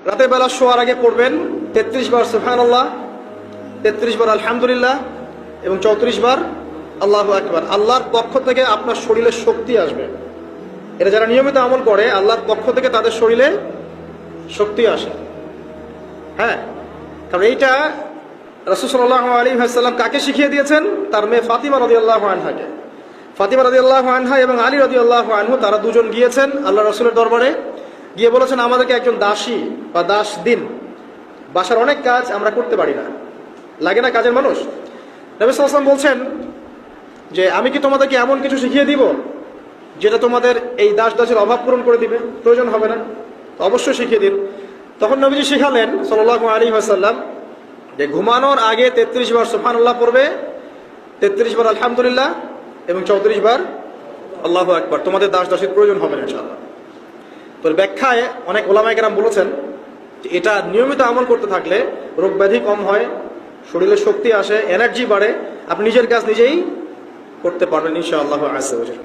রাতের বেলা শোয়ার আগে পড়বেন 33 বার সুবহানাল্লাহ, 33 বার আলহামদুলিল্লাহ এবং 34 বার আল্লাহু আকবার। আল্লাহর পক্ষ থেকে আপনার শরীরে শক্তি আসবে। এটা যারা নিয়মিত আমল করে আল্লাহর পক্ষ থেকে তাদের শরীরে শক্তি আসে। হ্যাঁ, কারণ এইটা রাসূল সাল্লাল্লাহু আলাইহি ওয়াসাল্লাম কাকে শিখিয়ে দিয়েছেন? তার মেয়ে ফাতিমা রাদিয়াল্লাহু আনহাকে। ফাতিমা রাদিয়াল্লাহু আনহা এবং আলী রাদিয়াল্লাহু আনহু তারা দুজন গিয়েছেন আল্লাহ রাসূলের দরবারে, গিয়ে বলেছেন আমাদেরকে একজন দাসী বা দাস দিন, বাসার অনেক কাজ আমরা করতে পারি না, লাগে না কাজের মানুষ। নবী সাল্লাল্লাহু আলাইহি ওয়াসাল্লাম বলছেন যে আমি কি তোমাদেরকে এমন কিছু শিখিয়ে দিব যেটা তোমাদের এই দাস দাসের অভাব পূরণ করে দিবে, প্রয়োজন হবে না? অবশ্যই শিখিয়ে দিন। তখন নবীজি শিখালেন সাল্লাল্লাহু আলাইহি ওয়াসাল্লাম যে ঘুমানোর আগে 33 বার সুবহানাল্লাহ পড়বে, 33 বার আলহামদুলিল্লাহ এবং 34 বার আল্লাহু আকবার। তোমাদের দাস দাসীর প্রয়োজন হবে না ইনশাআল্লাহ। তো ব্যাখ্যায় অনেক ওলামায়ে কেরাম বলেছেন যে এটা নিয়মিত আমল করতে থাকলে রোগ ব্যাধি কম হয়, শরীরে শক্তি আসে, এনার্জি বাড়ে, আপনি নিজের কাজ নিজেই করতে পারবেন ইনশাআল্লাহ আযজা ওয়া জাল্লা।